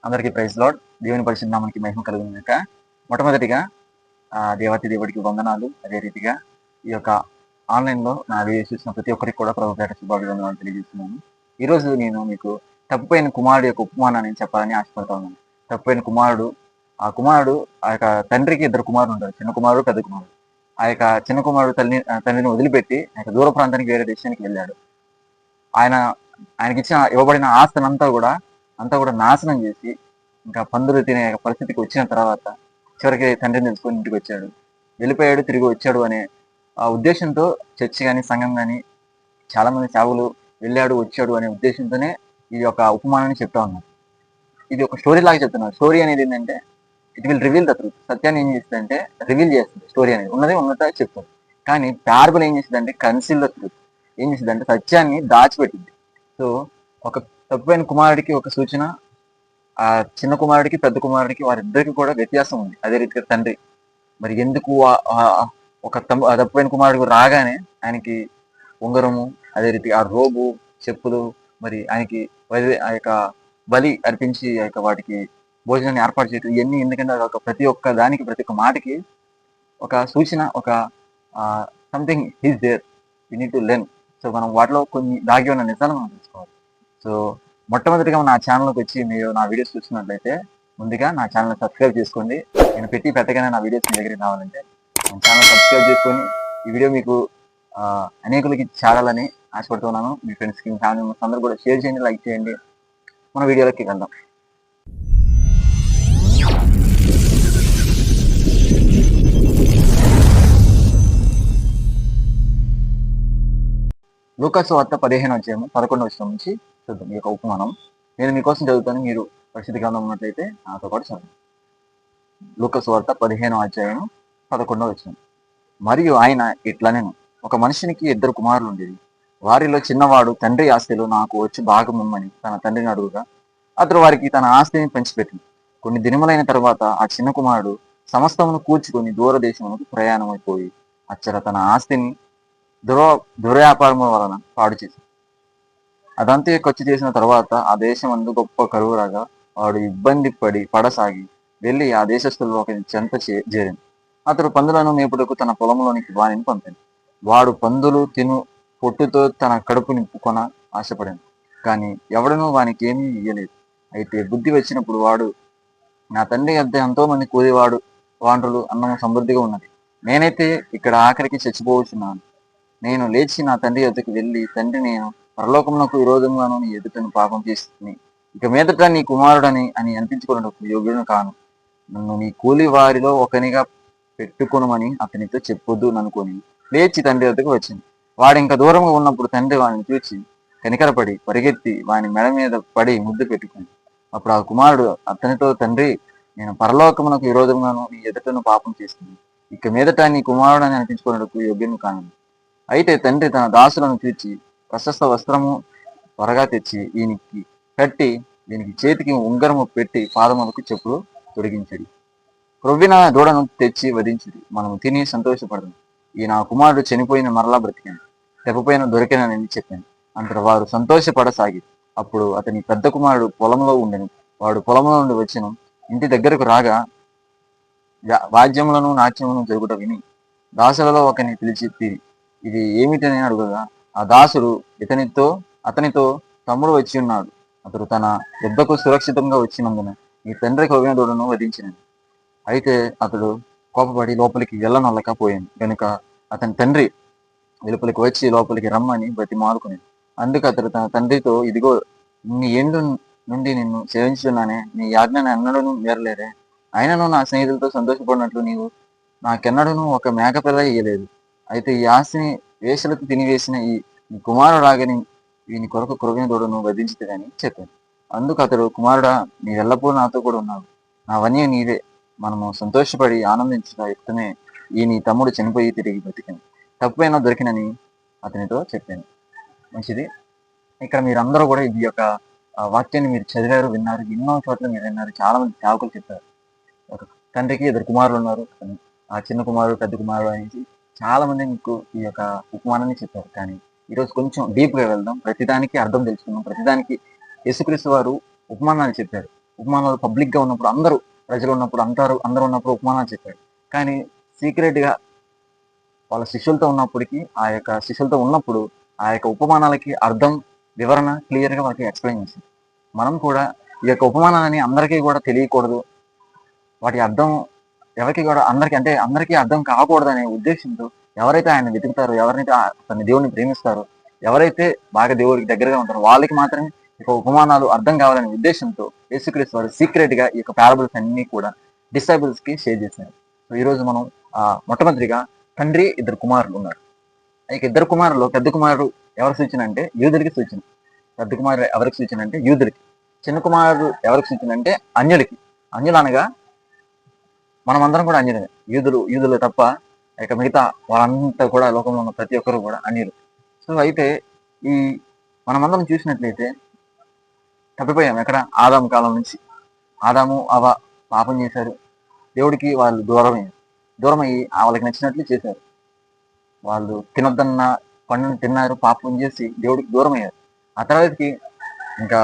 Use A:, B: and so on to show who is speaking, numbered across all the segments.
A: అందరికీ praise lord. దేవుని పరిశుద్ధ నామమునకి మహిమ కలుగును గాక. మొట్టమొదటిగా దేవాతి దేవుడికి వందనాలు. అదే రీతిగా ఈ యొక్క ఆన్లైన్లో నా వీడియోస్ చూసిన ప్రతి ఒక్కరికి కూడా ప్రభు పేట శుభాభివందనాలు తెలియజేస్తున్నాను. ఈరోజు నేను మీకు తప్పిపోయిన కుమారుడు యొక్క ఉపమానాన్ని చెప్పాలని ఆశపడతా ఉన్నాను. తప్పిపోయిన కుమారుడు, ఆ యొక్క తండ్రికి ఇద్దరు కుమారులు ఉంటారు, చిన్న కుమారుడు, పెద్ద కుమారుడు. ఆ యొక్క చిన్న కుమారుడు తండ్రిని వదిలిపెట్టి ఆ యొక్క దూర ప్రాంతానికి వేరే దేశానికి వెళ్ళాడు. ఆయనకి ఇవ్వబడిన ఆస్తిని అంతా కూడా నాశనం చేసి ఇంకా పందులు తినే పరిస్థితికి వచ్చిన తర్వాత చివరికి తండ్రిని తెలుసుకొని ఇంటికి వచ్చాడు. వెళ్ళిపోయాడు, తిరిగి వచ్చాడు అనే ఆ ఉద్దేశంతో చర్చి కానీ సంఘం కానీ చాలా మంది సేవకులు వెళ్ళాడు వచ్చాడు అనే ఉద్దేశంతోనే ఈ యొక్క ఉపమానాన్ని చెప్తా ఉన్నారు. ఇది ఒక స్టోరీ లాగా చెప్తున్నారు. స్టోరీ అనేది ఏంటంటే it will reveal the truth. సత్యాన్ని ఏం చేస్తుందంటే రివీల్ చేస్తుంది. స్టోరీ అనేది ఉన్నదే చెప్తుంది. కానీ ప్యారబుల్ ఏం చేస్తుందంటే కన్సిల్ ద ట్రూత్. ఏం చేస్తుందంటే సత్యాన్ని దాచిపెట్టింది. సో ఒక తప్పిపోయిన కుమారుడికి ఒక సూచన, ఆ చిన్న కుమారుడికి పెద్ద కుమారుడికి వారిద్దరికి కూడా వ్యత్యాసం ఉంది. అదే రీతిగా తండ్రి మరి ఎందుకు ఒక తప్పిపోయిన కుమారుడికి రాగానే ఆయనకి ఉంగరము, అదే రీతి ఆ రోబు, చెప్పులు, మరి ఆయనకి ఆ యొక్క బలి అర్పించి ఆ యొక్క వాటికి భోజనాన్ని ఏర్పాటు చేయడం, ఇవన్నీ ఎందుకంటే ప్రతి ఒక్క మాటకి ఒక సూచన, ఒక something is there, you need to learn. So మనం వాటిలో కొన్ని దాగి ఉన్న నిజాలు మనం తెలుసుకోవాలి. సో మొట్టమొదటిగా నా ఛానల్కి వచ్చి మీరు నా వీడియోస్ చూస్తున్నట్లయితే ముందుగా నా ఛానల్ సబ్స్క్రైబ్ చేసుకోండి. నేను పెట్టగానే నా వీడియోస్ మీ దగ్గరికి రావాలంటే నా ఛానల్ సబ్స్క్రైబ్ చేసుకొని ఈ వీడియో మీకు అనేకులకి చేరాలని ఆశపడుతున్నాను. మీ ఫ్రెండ్స్కి, మీ ఫ్యామిలీ మెంబర్స్ అందరూ కూడా షేర్ చేయండి, లైక్ చేయండి. మన వీడియోలోకి వెళ్దాం. లూకాసు వార్త 15:11 నుంచి చూద్దాం ఈ యొక్క ఉపమానం. నేను మీకోసం చదువుతాను, మీరు పరిస్థితి గ్రంథం ఉన్నట్లయితే నాతో పాటు చదువు. లూకాసు వార్త 15:11. మరియు ఆయన ఇట్లనెను, ఒక మనిషినికి 2 కుమారులు ఉండేది. వారిలో చిన్నవాడు తండ్రి ఆస్తిలో నాకు వచ్చి భాగమిమ్మని తన తండ్రిని అడుగుగా అతడు వారికి తన ఆస్తిని పంచిపెట్టింది. కొన్ని దినములైన తర్వాత ఆ చిన్న కుమారుడు సమస్తమును కూర్చుకొని దూరదేశమునకు ప్రయాణమైపోయి అచ్చట తన ఆస్తిని దుర్వ్యాపారముల వలన పాడు చేసి అదంతా ఖర్చు చేసిన తర్వాత ఆ దేశం అందు గొప్ప కరువు రాగా వాడు ఇబ్బంది పడసాగి వెళ్ళి ఆ దేశస్తుల్లో ఒక చెంత చేరింది. అతడు పందులను మేపుటకు తన పొలంలోనికి వాణిని పంపాడు. వాడు పందులు తిను పొట్టుతో తన కడుపు నింపుకొన ఆశపడాను, కానీ ఎవడనూ వానికి ఏమీ ఇయ్యలేదు. అయితే బుద్ధి వచ్చినప్పుడు వాడు, నా తండ్రి వద్ద ఎంతో మంది వాండ్రులు అన్నము సమృద్ధిగా ఉన్నది, నేనైతే ఇక్కడ ఆఖరికి చచ్చిపోవచ్చున్నాను. నేను లేచి నా తండ్రి వద్దకు వెళ్ళి, తండ్రి, నేను పరలోకమునకు విరోధంగాను నీ ఎదుటను పాపం చేస్తుంది, ఇక మీదట నీ కుమారుడని అనిపించుకున్నట్టు యోగ్యుడు కాను. నన్ను నీ కూలి వారిలో ఒకనిగా పెట్టుకొనమని అతనితో చెప్పొద్దు అనుకొని లేచి తండ్రి వద్దకు వచ్చింది. వాడు ఇంకా దూరంగా ఉన్నప్పుడు తండ్రి వాడిని చూచి కనికరపడి పరిగెత్తి వాని మెడ మీద పడి ముద్దు పెట్టుకుంది. అప్పుడు ఆ కుమారుడు అతనితో, తండ్రి, నేను పరలోకమునకు విరోధంగాను నీ ఎదుటను పాపం చేస్తుంది, ఇక మీదట నీ కుమారుడని అనిపించుకున్నట్టు యోగ్యుడు కాను. అయితే తండ్రి తన దాసులను తీర్చి ప్రశస్త వస్త్రము త్వరగా తెచ్చి ఈయనకి కట్టి దీనికి చేతికి ఉంగరము పెట్టి పాదములకు చెప్పులు తొడిగించడి. క్రొవ్విన దూడను తెచ్చి వధించుడి, మనం తిని సంతోషపడదు. ఈ నా కుమారుడు చనిపోయిన మరలా బ్రతికాను, తెప్పపోయిన దొరికినని చెప్పాను. అంతట వారు సంతోషపడసాగి. అప్పుడు అతని పెద్ద కుమారుడు పొలంలో ఉండెను. వాడు పొలంలో నుండి వచ్చెను. ఇంటి దగ్గరకు రాగా వాద్యములను నాట్యములను జరుగుట విని దాసులలో ఒకరిని పిలిచి ఇది ఏమిటని అడుగగా ఆ దాసుడు అతనితో తమ్ముడు వచ్చి ఉన్నాడు, అతడు తన యుద్ధకు సురక్షితంగా వచ్చినందున ఈ తండ్రి క్రొవ్విన దూడను వధించినది. అయితే అతడు కోపపడి లోపలికి వెళ్ళనొల్లకపోయాను కనుక అతని తండ్రి వెలుపలికి వచ్చి లోపలికి రమ్మని బ్రతిమాలుకునేది. అందుకు అతడు తన తండ్రితో, ఇదిగో ఇన్ని ఏండ్ల నుండి నిన్ను సేవించున్నానే, నీ ఆజ్ఞను ఎన్నడూ మేరలేదే. ఆయనను నా స్నేహితులతో సంతోషపడినట్లు నీవు నాకెన్నడూ ఒక మేకపిల్ల ఇయ్యలేదు. అయితే ఈ ఆస్తిని వేషలకు తినివేసిన ఈ కుమారుడు రాగని వీని కొరకు క్రొవ్విన దూడను వధించుతుందని చెప్పాను. అందుకు అతడు, కుమారుడా, నీ ఎల్లప్పుడూ నాతో కూడా ఉన్నావు, నావన్నీ నీవే, మనము సంతోషపడి ఆనందించిన యుక్తమే ఈ నీ తమ్ముడు చనిపోయి తిరిగి బ్రతికాను, తప్పైనా దొరికినని అతనితో చెప్పాను. మంచిది. ఇక్కడ మీరందరూ కూడా ఈ యొక్క వాక్యాన్ని మీరు చదివారు, విన్నారు, ఎన్నో చోట్ల మీరు విన్నారు. చాలా మంది సేవకులు చెప్పారు, ఒక తండ్రికి 2 కుమారులు ఉన్నారు, ఆ చిన్న కుమారుడు, పెద్ద కుమారుడు అనేది చాలా మంది మీకు ఈ యొక్క ఉపమానాన్ని చెప్పారు. కానీ ఈరోజు కొంచెం డీప్గా వెళ్దాం, ప్రతిదానికి అర్థం తెలుసుకుందాం. ప్రతిదానికి యేసుక్రీస్తు వారు ఉపమానాలు చెప్పారు. ఉపమానాలు పబ్లిక్ గా ఉన్నప్పుడు, అందరూ ప్రజలు ఉన్నప్పుడు, అందరూ ఉన్నప్పుడు ఉపమానాలు చెప్పాడు. కానీ సీక్రెట్ గా వాళ్ళ శిష్యులతో ఉన్నప్పటికీ, శిష్యులతో ఉన్నప్పుడు ఆ యొక్క ఉపమానాలకి అర్థం, వివరణ క్లియర్ గా వాళ్ళకి ఎక్స్ప్లెయిన్ చేసింది. మనం కూడా ఈ యొక్క ఉపమానాలని అందరికీ కూడా తెలియకూడదు, వాటి అర్థం ఎవరికి కూడా అందరికీ అర్థం కాకూడదనే ఉద్దేశంతో ఎవరైతే ఆయన వెతుకుతారో, ఎవరైతే తన దేవుడిని ప్రేమిస్తారో, ఎవరైతే బాగా దేవుడికి దగ్గరగా ఉంటారో వాళ్ళకి మాత్రమే ఇక ఉపమానాలు అర్థం కావాలనే ఉద్దేశంతో యేసుక్రీస్తు వారు సీక్రెట్ గా ఈ యొక్క పారబుల్స్ అన్ని కూడా డిసైబుల్స్ కి షేర్ చేశారు. సో ఈ రోజు మనం మొట్టమొదటిగా తండ్రి, ఇద్దరు కుమారులు ఉన్నారు. ఇక ఇద్దరు కుమారులు, పెద్ద కుమారుడు ఎవరి సూచన అంటే యూదులకి సూచన. పెద్ద కుమారుడు ఎవరికి సూచన అంటే యూదులకి. చిన్న కుమారుడు ఎవరికి సూచన అంటే అన్యులకి. అన్యులు అనగా మనమందరం కూడా అన్యులే. యూదులు తప్ప ఇక మిగతా వాళ్ళంతా కూడా లోకంలో ఉన్న ప్రతి ఒక్కరు కూడా అన్యులు. సో అయితే ఈ మనమందరం చూసినట్లయితే తప్పిపోయాం. ఎక్కడ? ఆదాము కాలం నుంచి. ఆదాము అవ పాపం చేశారు, దేవుడికి వాళ్ళు దూరమయ్యి వాళ్ళకి నచ్చినట్లు చేశారు. వాళ్ళు తినొద్దన్న పండును తిన్నారు, పాపం చేసి దేవుడికి దూరం అయ్యారు. ఆ తర్వాతకి ఇంకా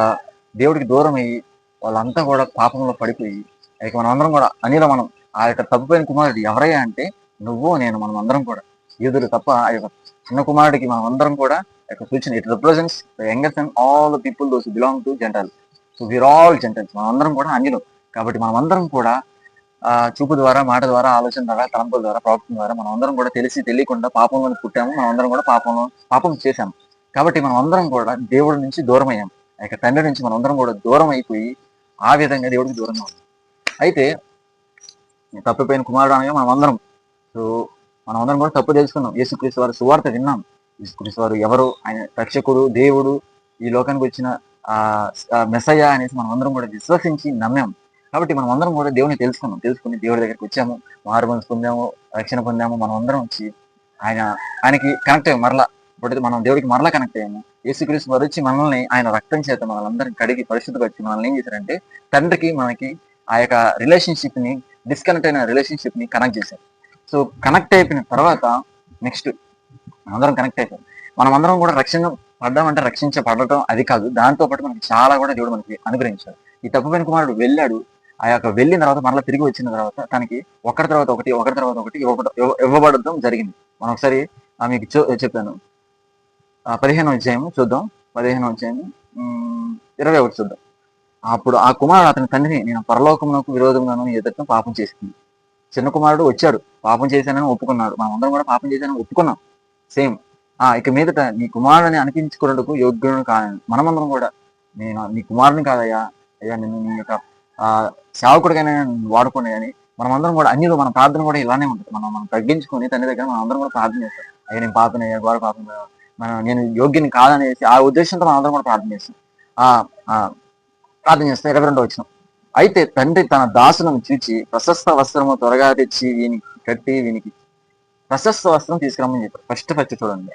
A: దేవుడికి దూరం అయ్యి వాళ్ళంతా కూడా పాపంలో పడిపోయి ఇక మనం అందరం కూడా మనం ఆ యొక్క తప్పిపోయిన కుమారుడు ఎవరయ్యా అంటే నువ్వు నేను, మనం అందరం కూడా యూదులు తప్ప ఆ యొక్క చిన్న కుమారుడికి మనం అందరం కూడా యొక్క సూచన. It represents the youngest and all the people those belong to gentiles. So we are all gentiles. మనం అందరం కూడా అన్యులు. కాబట్టి మనం అందరం కూడా చూపు ద్వారా, మాట ద్వారా, ఆలోచన ద్వారా, తలంపుల ద్వారా, ప్రవర్తన ద్వారా మనం అందరం కూడా తెలియకుండా పాపంలో పుట్టాము. మనం అందరం కూడా పాపం చేశాము. కాబట్టి మనం అందరం కూడా దేవుడి నుంచి దూరం అయ్యాం. ఆ యొక్క తండ్రి నుంచి మనం అందరం కూడా దూరం అయిపోయి ఆ విధంగా దేవుడికి దూరంగా ఉన్నాం. అయితే తప్పిపోయిన కుమారుడు అనగా మనం అందరం. సో మనం అందరం కూడా తప్పు తెలుసుకున్నాం. యేసుక్రీస్తు వారి సువార్త విన్నాం. యేసుక్రీస్తు వారు ఎవరు, ఆయన రక్షకుడు, దేవుడు, ఈ లోకానికి వచ్చిన మెస్సయ్య అనేసి మనం అందరం కూడా విశ్వసించి నమ్మాం. కాబట్టి మనం అందరం కూడా దేవుని తెలుసుకుని దేవుడి దగ్గరికి వచ్చాము, మారుమనసు పొందాము, రక్షణ పొందాము. మనం అందరం వచ్చి ఆయనకి కనెక్ట్ అయ్యాము. మరలా ఇప్పుడు మనం దేవుడికి మరలా కనెక్ట్ అయ్యాము. యేసుక్రీస్తు వారు వచ్చి మనల్ని ఆయన రక్తం చేత మనల్ని కడిగి పరిశుద్ధపరిచి మనల్ని ఏం చేశారంటే తండ్రికి మనకి ఆ యొక్క రిలేషన్షిప్ ని, డిస్కనెక్ట్ అయిన రిలేషన్షిప్ ని కనెక్ట్ చేశారు. సో కనెక్ట్ అయిపోయిన తర్వాత నెక్స్ట్ మనందరం కనెక్ట్ అయిపోయాం. మనం అందరం కూడా రక్షించబడటం అది కాదు, దాంతో పాటు మనకి చాలా కూడా దేవుడు మనకి అనుగ్రహించాడు. ఈ తప్పిపోయిన కుమారుడు వెళ్ళాడు. ఆ యొక్క వెళ్ళిన తర్వాత మరలా తిరిగి వచ్చిన తర్వాత తనకి ఒకటి తర్వాత ఒకటి ఇవ్వబడటం జరిగింది. మనం ఒకసారి మీకు చెప్పాను. 15వ అధ్యాయం చూద్దాం. 15వ అధ్యాయం 21 చూద్దాం. అప్పుడు ఆ కుమారుడు అతని తండ్రిని, నేను పరలోకమునకు విరోధంగాను ఎదుట పాపం చేసింది. చిన్న కుమారుడు వచ్చాడు, పాపం చేశానని ఒప్పుకున్నాడు. మనం అందరం కూడా పాపం చేశానని ఒప్పుకున్నాం. సేమ్ ఇక మీదట నీ కుమారుని అనిపించుకున్నట్టుకు యోగ్యుడు కాను. మనమందరం కూడా నేను నీ కుమారుని కాదయ్యా, అయ్యా నేను నీ యొక్క సేవకుడికైనా వాడుకునే అని మనమందరం కూడా అన్యులు. మన ప్రార్థన కూడా ఇలానే ఉంటుంది. మనం తగ్గించుకొని తండ్రి దగ్గర మనం అందరం కూడా ప్రార్థన చేస్తాం. అయ్యా నేను పాపని, అయ్యా గోడ పాపం, నేను యోగ్యుని కాదనేసి ఆ ఉద్దేశంతో మనం అందరం కూడా ప్రార్థన చేస్తాం. ప్రార్థన చేస్తాం. 22వ వచనం. అయితే తండ్రి తన దాసులను చూచి ప్రశస్త వస్త్రము త్వరగా తెచ్చి వీనికి ప్రశస్త వస్త్రం తీసుకురమ్మని చెప్పారు. ఫస్ట్ చూడండి,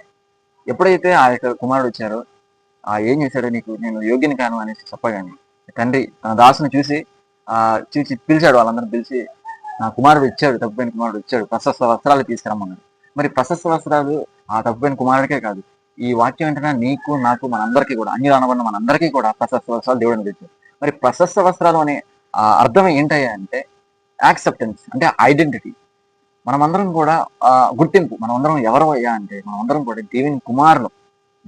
A: ఎప్పుడైతే ఆ యొక్క కుమారుడు వచ్చారో ఏం చేశాడు, నేను యోగ్యని కాను అనేసి చెప్పగానే తండ్రి తన దాసును చూసి పిలిచాడు. వాళ్ళందరూ పిలిచి నా కుమారుడు ఇచ్చాడు, తప్పిపోయిన కుమారుడు ఇచ్చాడు, ప్రశస్త వస్త్రాలు తీసుకురమ్మన్నాడు. మరి ప్రశస్త వస్త్రాలు ఆ తప్పిపోయిన కుమారుడికే కాదు, ఈ వాక్యం ఏంటంటే నీకు, నాకు, మనందరికీ కూడా, అన్యులు అనబడిన మనందరికీ కూడా ప్రశస్త వస్త్రాలు దేవుడిని తెచ్చాడు. మరి ప్రశస్త వస్త్రాలు అనే అర్థం ఏంటయ్యా అంటే యాక్సెప్టెన్స్, అంటే ఐడెంటిటీ. మనమందరం కూడా గుర్తింపు. మనమందరం ఎవరు అయ్యా అంటే మనమందరం కూడా దేవుని కుమారులు,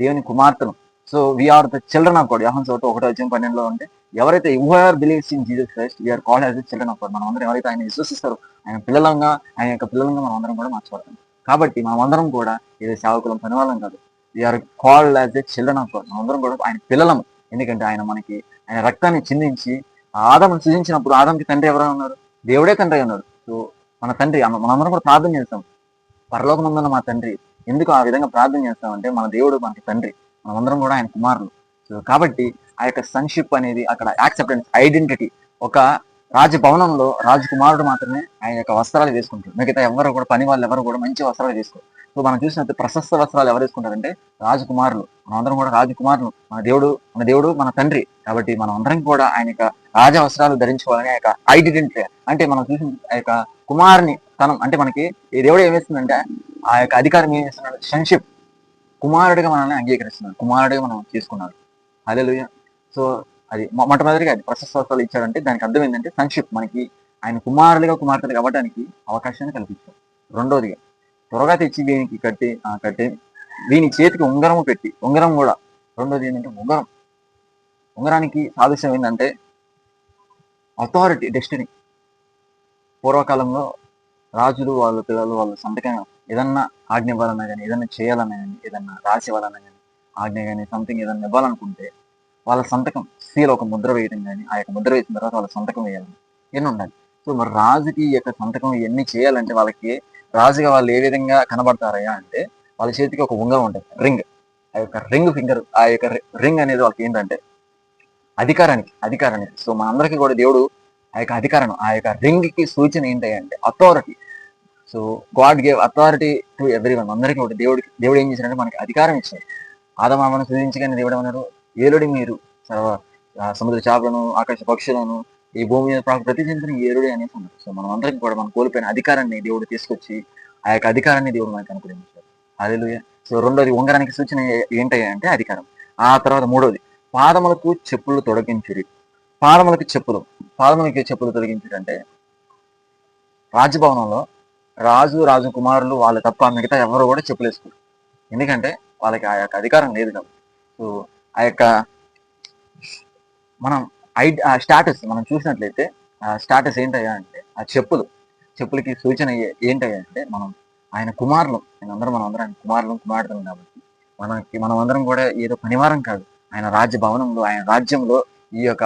A: దేవుని కుమార్తెలు. So we are the children of God. Yohanu సువార్త 1:12 అంటే ఎవరైతే whoever believes in Jesus Christ we are called as the children of God. మనం అందరం ఎవరైతే ఆయన విశ్వసిస్తారో ఆయన యొక్క పిల్లలంగా మనం అందరం కూడా మార్చబడతాం. కాబట్టి మనం అందరం కూడా ఏదో సేవకులం, పనివాళ్ళం కాదు. We are called as the children of God. మనం అందరం కూడా ఆయన పిల్లలము. ఎందుకంటే ఆయన రక్తాన్ని చిందించి ఆదామును సృజించినప్పుడు ఆదాముకి తండ్రి ఎవరై ఉన్నారు? దేవుడే తండ్రి ఉన్నాడు. సో మన తండ్రి, మనందరం కూడా ప్రార్థన చేస్తాం, పరలోకమందున్న మా తండ్రి. ఎందుకు ఆ విధంగా ప్రార్థన చేస్తామంటే మన దేవుడు మనకి తండ్రి, మనమందరం కూడా ఆయన కుమారులు. సో కాబట్టి ఆ యొక్క సన్షిప్ అనేది అక్కడ యాక్సెప్టెన్స్, ఐడెంటిటీ. ఒక రాజభవనంలో రాజకుమారుడు మాత్రమే ఆయన యొక్క వస్త్రాలు వేసుకుంటారు. మిగతా ఎవరు కూడా, పని వాళ్ళు ఎవరు కూడా మంచి వస్త్రాలు వేసుకోరు. సో మనం చూసినట్టు ప్రశస్త వస్త్రాలు ఎవరు వేసుకుంటారంటే రాజకుమారులు. మనందరం కూడా రాజకుమారులు. మన దేవుడు మన తండ్రి. కాబట్టి మనం అందరం కూడా ఆయన యొక్క రాజ వస్త్రాలు ధరించుకోవాలని ఆ యొక్క ఐడెంటిటీ. అంటే మనం చూసిన ఆ యొక్క కుమారుని తనం అంటే మనకి ఈ దేవుడు ఏం వేస్తుందంటే ఆ యొక్క అధికారం ఏం చేస్తున్నాడు? సన్షిప్. కుమారుడిగా మనల్ని అంగీకరిస్తున్నాడు, కుమారుడిగా మనం చేసుకున్నాడు. హల్లెలూయా. సో అది మొట్టమొదటిగా అది ప్రశస్తోత్రాలు ఇచ్చాడంటే దానికి అర్థం ఏంటంటే సంక్షిప్ మనకి ఆయన కుమారులుగా కుమార్తెలుగా అవ్వడానికి అవకాశాన్ని కల్పించాడు. రెండోదిగా త్వరగా తెచ్చి వీనికి కట్టి వీని చేతికి ఉంగరము పెట్టి, ఉంగరం కూడా రెండోది ఏంటంటే ఉంగరానికి సాదృశ్యం ఏంటంటే అథారిటీ, డెస్టినీ. పూర్వకాలంలో రాజులు వాళ్ళ పిల్లలు వాళ్ళ సంతకం ఏదన్నా ఆజ్ఞ ఇవ్వాలన్నా కానీ, ఏదన్నా చేయాలన్నా కానీ, ఏదన్నా రాసి ఇవ్వాలన్నా కానీ, ఆజ్ఞ కానీ సంథింగ్ ఏదన్నా ఇవ్వాలనుకుంటే వాళ్ళ సంతకం సీల్ ఒక ముద్ర వేయడం కానీ, ఆ యొక్క ముద్ర వేసిన తర్వాత వాళ్ళ సంతకం వేయాలి, ఇవన్నీ ఉండాలి. సో మరి రాజుకి ఈ యొక్క సంతకం ఇవన్నీ చేయాలంటే వాళ్ళకి రాజుగా వాళ్ళు ఏ విధంగా కనబడతారయ్యా అంటే వాళ్ళ చేతికి ఒక ఉంగరం ఉంటుంది, రింగ్. ఆ యొక్క రింగ్ ఫింగర్, ఆ యొక్క రింగ్ అనేది వాళ్ళకి ఏంటంటే అధికారానికి. సో మనందరికీ కూడా దేవుడు ఆ యొక్క అధికారం, ఆ యొక్క రింగ్ కి సూచన ఏంటి అంటే authority. So God gave authority to every one. అందరికీ కూడా దేవుడు ఏం చేశారంటే మనకి అధికారం ఇచ్చాడు. ఆదమామను సృజించగానే దేవుడు అన్నారు, ఏలుడి మీరు సముద్ర చేపలను, ఆకాశ పక్షులను, ఈ భూమి మీద ప్రతి జంతువుని ఏలుడి అనేసి అన్నారు. సో మనం అందరికీ కూడా మనం కోల్పోయిన అధికారాన్ని దేవుడు తీసుకొచ్చి ఆ యొక్క అధికారాన్ని దేవుడు మనకి అనుగ్రహించారు. హల్లెలూయా. సో రెండోది ఉంగరానికి సూచన ఏంటయ్యా అంటే అధికారం. ఆ తర్వాత మూడోది పాదములకు చెప్పులు తొలగించుడి. పాదములకి చెప్పులు తొలగించుడు అంటే రాజభవనంలో రాజకుమారులు వాళ్ళు తప్ప మిగతా ఎవరు కూడా చెప్పులు వేసుకోరు. ఎందుకంటే వాళ్ళకి ఆ యొక్క అధికారం లేదు కాబట్టి. సో ఆ యొక్క మనం స్టాటస్ మనం చూసినట్లయితే ఆ స్టాటస్ ఏంటయ్యా అంటే ఆ చెప్పులకి సూచన ఏంటయ్యా అంటే మనం ఆయన కుమారులు, మనం అందరం ఆయన కుమార్తెలు కాబట్టి మనం అందరం కూడా ఏదో పనివారం కాదు. ఆయన భవనంలో, ఆయన రాజ్యంలో, ఈ యొక్క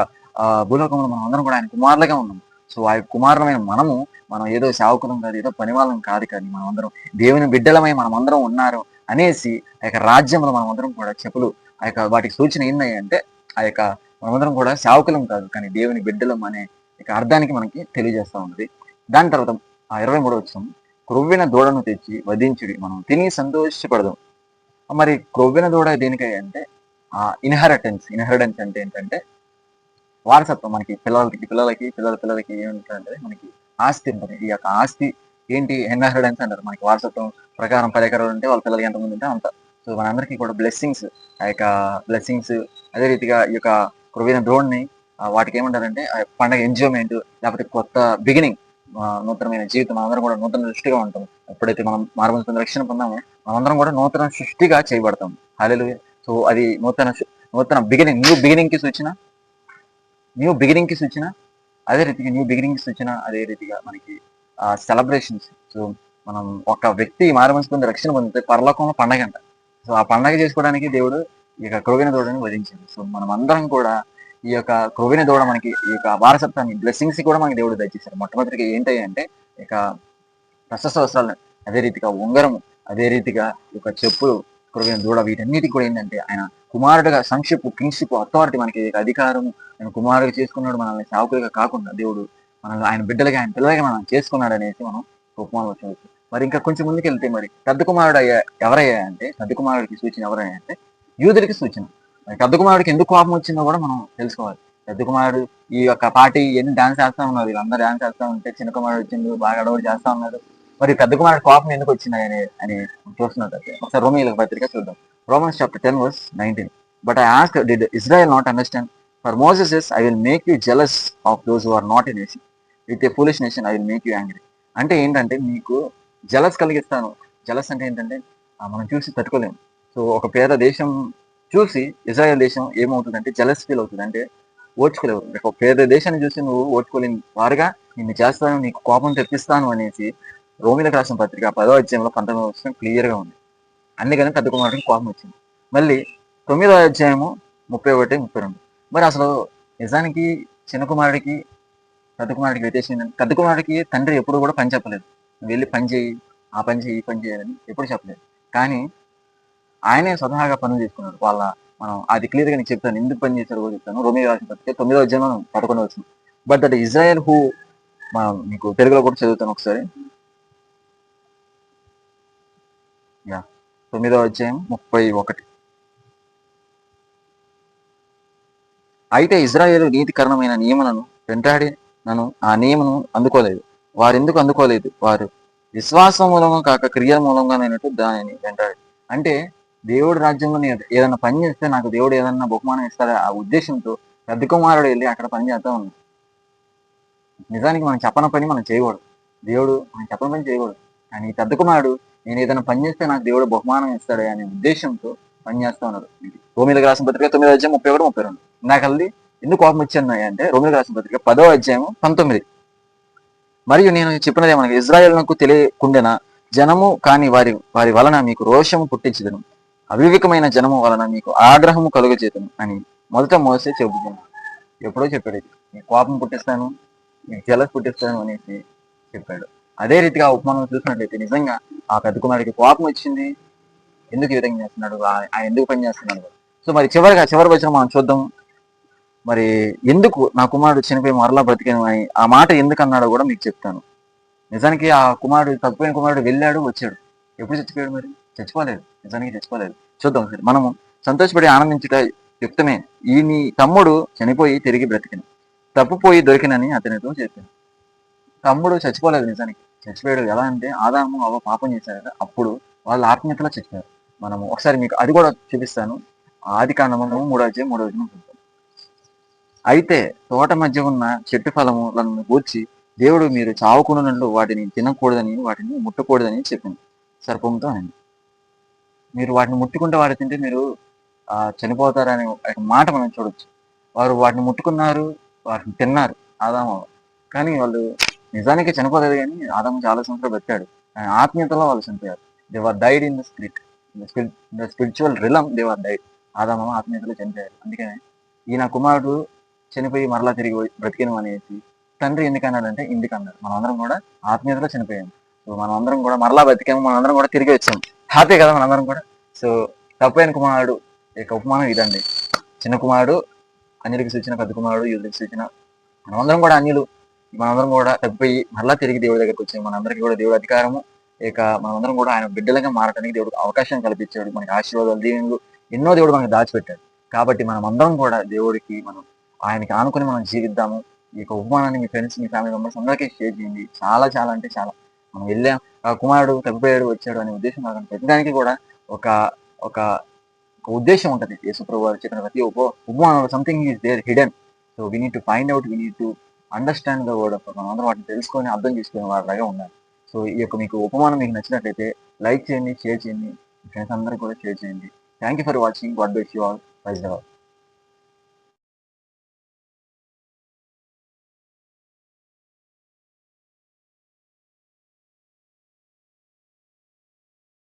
A: భూలోకంలో మనం అందరం కూడా ఆయన కుమారులుగా ఉన్నాం. సో ఆ కుమారులమైన మనం ఏదో సేవకులం కాదు, ఏదో పనివాళ్ళం కాదు, కానీ మనం అందరం దేవుని బిడ్డలమై మనం అందరం ఉన్నారు అనేసి ఆ యొక్క రాజ్యంలో మనం అందరం కూడా చెప్పులు ఆ యొక్క వాటికి సూచన ఏంటంటే అంటే ఆ యొక్క మనమందరం కూడా సేవకులం కాదు, కానీ దేవుని బిడ్డలం అనే అర్థానికి మనకి తెలియజేస్తా ఉంది. దాని తర్వాత 23వ వచనం, క్రొవ్విన దూడను తెచ్చి వధించుడి, మనం తిని సంతోషపడదాం. మరి క్రొవ్విన దూడ దేనికై అంటే ఇన్హెరిటెన్స్ అంటే ఏంటంటే వారసత్వం. మనకి పిల్లలకి ఏమిటంటే మనకి ఆస్తి ఉంటుంది. ఈ యొక్క ఆస్తి ఏంటి, ఇన్హెరిటెన్స్ అంటారు. మనకి వారసత్వం ప్రకారం 10 ఎకరాలు ఉంటే వాళ్ళ పిల్లలకి ఎంతమంది ఉంటే అంత. సో మనందరికీ కూడా బ్లెస్సింగ్స్, ఆ యొక్క బ్లెస్సింగ్స్. అదే రీతిగా ఈ యొక్క క్రొవ్విన దూడని వాటికి ఏమంటారంటే పండగ ఎంజాయ్మెంట్, లేకపోతే కొత్త బిగినింగ్, నూతనమైన జీవితం. మనందరం కూడా నూతన సృష్టిగా ఉంటాం. ఎప్పుడైతే మనం మారుమనసు రక్షణ పొందామో మనందరం కూడా నూతన సృష్టిగా చేయబడతాం. హల్లెలూయా. సో అది నూతన బిగినింగ్, న్యూ బిగినింగ్ కి సూచన. అదే రీతిగా అదే రీతిగా మనకి సెలబ్రేషన్స్. సో మనం ఒక వ్యక్తి మారుమనసు పొంది రక్షణ పొందితే పరలోకంలో పండగ అంట. సో ఆ పండగ చేసుకోవడానికి దేవుడు ఈ యొక్క క్రొవ్విన దూడని వధించాడు. సో మనం అందరం కూడా ఈ యొక్క క్రొవ్విన దూడ మనకి ఈ యొక్క వారసత్వాన్ని, బ్లెస్సింగ్స్ కూడా మనకి దేవుడు దయచేశారు. మొట్టమొదటిగా ఏంటి అంటే ఇక ప్రశస్త వస్త్రాలు, అదే రీతిగా ఉంగరము, అదే రీతిగా ఈ యొక్క చెప్పులు, క్రొవ్విన దూడ, వీటన్నిటికి కూడా ఏంటంటే ఆయన కుమారుడుగా కింగ్షిప్ అథారిటీ, మనకి అధికారం. ఆయన కుమారుడిగా చేసుకున్నాడు, మనల్ని సేవకులుగా కాకుండా దేవుడు మనల్ని ఆయన బిడ్డలుగా, ఆయన పిల్లలుగా మనం చేసుకున్నాడు అనేసి మనం ఉపమానంలో చూడవచ్చు. మరి ఇంకా కొంచెం ముందుకు వెళ్తే మరి పెద్ద కుమారుడు ఎవరయ్యా అంటే, పెద్ద కుమారుడికి సూచన ఎవరయ్యా అంటే యూదులకి సూచన. మరి పెద్ద కుమారుడికి ఎందుకు కోపం వచ్చిందో కూడా మనం తెలుసుకోవాలి. పెద్ద కుమారుడు ఈ యొక్క పార్టీ ఎన్ని డాన్స్ చేస్తా ఉన్నారు, వీళ్ళందరూ డాన్స్ చేస్తా ఉంటే చిన్న కుమారుడు వచ్చిండు, బాగా అడవుడు చేస్తా ఉన్నారు. మరి పెద్ద కుమారుడు కోపం ఎందుకు వచ్చింది అని చూస్తున్నట్టు ఒకసారి రోమీయుల పత్రిక చూద్దాం. Romans chapter 10 verse 19. But I asked, did Israel not understand? For Moses says, I will make you jealous of those who are not a nation. With a foolish nation I will make you angry. అంటే ఏంటంటే మీకు jealous కలిగిస్తాను. Jealous అంటే ఏంటంటే మనం చూసి తట్టుకోలేము. So ఒక పేద దేశం చూసి ఇజ్రాయెల్ దేశం ఏమవుతుందంటే జలస్ ఫీల్ అవుతుంది, అంటే ఓర్చుకోలేవు. ఒక పేద దేశాన్ని చూసి నువ్వు ఓర్చుకోలేని వారుగా నిన్ను చేస్తాను, నీకు కోపం తెప్పిస్తాను అనేసి రోమీయులకు రాసిన పత్రిక 10వ అధ్యాయంలో 19వ వచనం క్లియర్గా ఉంది. అందుకని పెద్ద కుమారుడికి కోపం వచ్చింది. మళ్ళీ 9వ అధ్యాయము 31, 32. మరి అసలు నిజానికి చిన్న కుమారుడికి పెద్ద కుమారుడికి వ్యత్యాసం ఏంటంటే, పెద్ద కుమారుడికి తండ్రి ఎప్పుడు కూడా పని చెప్పలేదు, వెళ్ళి పని చేయి, ఆ పని చేయి, ఈ పని చేయాలని ఎప్పుడు చెప్పలేదు. కానీ ఆయనే స్వతహాగా పనులు చేసుకున్నాడు. మనం అది క్లియర్గా నీకు చెప్తాను, ఎందుకు పని చేశారు కూడా చెప్తాను. రోమీయులకు రాసిన పత్రిక 9వ అధ్యాయం 11వ వచనం. బట్ దట్ ఇజ్రాయెల్ హూ, మీకు తెలుగులో కూడా చదువుతాను ఒకసారి. 9వ అధ్యాయం 31. అయితే ఇజ్రాయేలు నీతికరణమైన నియమలను వెంటాడి ఆ నియమను అందుకోలేదు. వారెందుకు అందుకోలేదు? వారు విశ్వాసం మూలంగా కాక క్రియల మూలంగానైనట్టు దానిని వెంటాడి. అంటే దేవుడి రాజ్యంలో నేను ఏదైనా పని చేస్తే నాకు దేవుడు ఏదన్నా బహుమానం ఇస్తాడా ఆ ఉద్దేశంతో పెద్ద కుమారుడు వెళ్ళి అక్కడ పని చేస్తా ఉన్నాడు. నిజానికి మనం చెప్పని పని మనం చేయకూడదు. దేవుడు మనం చెప్పని పని చేయకూడదు. కానీ ఈ పెద్ద కుమారుడు నేను ఏదైనా పని చేస్తే నాకు దేవుడు బహుమానం ఇస్తాడే అనే ఉద్దేశంతో పని చేస్తా ఉన్నాడు. రోమిలకు రాసిన పత్రిక 9వ అధ్యాయం 31, 32. నాకల్ది ఎందుకు కోపం వచ్చింది అంటే రోమిలకు రాసిన పత్రిక 10వ అధ్యాయం 19. మరియు నేను చెప్పినది మనకి ఇజ్రాయేలునకు తెలియకుండెన జనము కాని వారి వారి వలన మీకు రోషము పుట్టించదను, అవివేకమైన జనము వలన మీకు ఆగ్రహము కలుగజేతను అని మొదట మోసే చెబుతున్నాను. ఎప్పుడో చెప్పాడు ఇది, మీకు కోపం పుట్టిస్తాను, మీకు జలస్ పుట్టిస్తాను అనేసి చెప్పాడు. అదే రీతిగా ఉపమానం చూసినట్లయితే నిజంగా ఆ పెద్ద కుమారుడికి కోపం వచ్చింది. ఎందుకు ఈ విధంగా చేస్తున్నాడు, ఆయన ఎందుకు పని చేస్తున్నాడు. సో మరి చివరి వచ్చిన మనం చూద్దాం. మరి ఎందుకు నా కుమారుడు చనిపోయి మరలా బ్రతికాను అని ఆ మాట ఎందుకు అన్నాడో కూడా మీకు చెప్తాను. నిజానికి ఆ కుమారుడు, తప్పిపోయిన కుమారుడు వెళ్ళాడు వచ్చాడు. ఎప్పుడు చచ్చిపోయాడు? మరి చచ్చిపోలేదు, నిజానికి చచ్చిపోలేదు. చూద్దాం సరే, మనము సంతోషపడి ఆనందించుట యుక్తమే. ఈ నీ తమ్ముడు చనిపోయి తిరిగి బ్రతికిన, తప్పుపోయి దొరికినని అతనితో చెప్పాను. తమ్ముడు చచ్చిపోలేదు, నిజానికి చచ్చిపోయాడు. ఎలా అంటే ఆదాము అవ్వ పాపం చేశారు కదా, అప్పుడు వాళ్ళ ఆత్మీయతలో చచ్చిపోయారు. మనము ఒకసారి మీకు అది కూడా చూపిస్తాను. ఆదికాండము 3వ అధ్యాయం 3వ వచనం చూద్దాం. అయితే తోట మధ్య ఉన్న చెట్టు ఫలములను గూర్చి దేవుడు మీరు చావుకున్నట్లు వాటిని తినకూడదని వాటిని ముట్టకూడదని చెప్పింది సర్పంతో అని. మీరు వాటిని ముట్టుకుంటే వాటి తింటే మీరు చనిపోతారనే ఒక మాట మనం చూడొచ్చు. వారు వాటిని ముట్టుకున్నారు, వాటిని తిన్నారు ఆదాము. కానీ వాళ్ళు నిజానికి చనిపోలేదు, కానీ ఆదాము చాలా సంవత్సరాలు పెట్టాడు. ఆత్మీయతలో వాళ్ళు చనిపోయారు. They were died in the spirit, the spiritual realm they were died. ఆదాము ఆత్మీయతలో చనిపోయారు. అందుకనే ఈయన కుమారుడు చనిపోయి మరలా తిరిగి బ్రతికినం అనేసి తండ్రి ఎందుకన్నాడంటే ఇందుకు అన్నాడు. మనందరం కూడా ఆత్మీయతలో చనిపోయాము. సో మనం అందరం కూడా మరలా బ్రతికాము, మనందరం కూడా తిరిగి వచ్చాము. హ్యాపీ కదా మనందరం కూడా. సో తప్పైన కుమారుడు యొక్క ఉపమానం ఇదండి. చిన్న కుమారుడు అన్యులకి సూచన, పెద్ద కుమారుడు యూదులకి సూచన. మనమందరం కూడా అన్యులు, మనందరం కూడా తప్పిపోయి మరలా తిరిగి దేవుడి దగ్గరికి వచ్చాము. మనందరికీ కూడా దేవుడి అధికారము, ఇక మనమందరం కూడా ఆయన బిడ్డలుగా మారడానికి దేవుడు అవకాశం కల్పించాడు. మనకి ఆశీర్వాదాలు, దీవెనలు ఎన్నో దేవుడు మనకి దాచిపెట్టాడు. కాబట్టి మనం అందరం కూడా దేవుడికి మనం ఆయనకి ఆనుకుని మనం జీవిద్దాము. ఈ యొక్క ఉపమానాన్ని మీ ఫ్రెండ్స్, మీ ఫ్యామిలీ మెంబర్స్ అందరికీ షేర్ చేయండి. చాలా చాలా అంటే చాలా. మనం వెళ్ళాం, ఆ కుమారుడు తప్పిపోయాడు వచ్చాడు అనే ఉద్దేశం కాకుండా ప్రతిదానికి కూడా ఒక ఒక ఉద్దేశం ఉంటుంది. యేసుప్రభువు వారు చెప్పిన ప్రతి ఉపమానంలో something is there hidden. So we need to find out, we need to understand the word of మనం అందరం వాటిని తెలుసుకొని అర్థం చేసుకునే వారిలాగా ఉండాలి. సో ఈ యొక్క మీకు ఉపమానం మీకు నచ్చినట్లయితే లైక్ చేయండి, షేర్ చేయండి, మీ ఫ్రెండ్స్ అందరికీ కూడా షేర్ చేయండి. Thank you for watching. God bless you all. Praise the lord.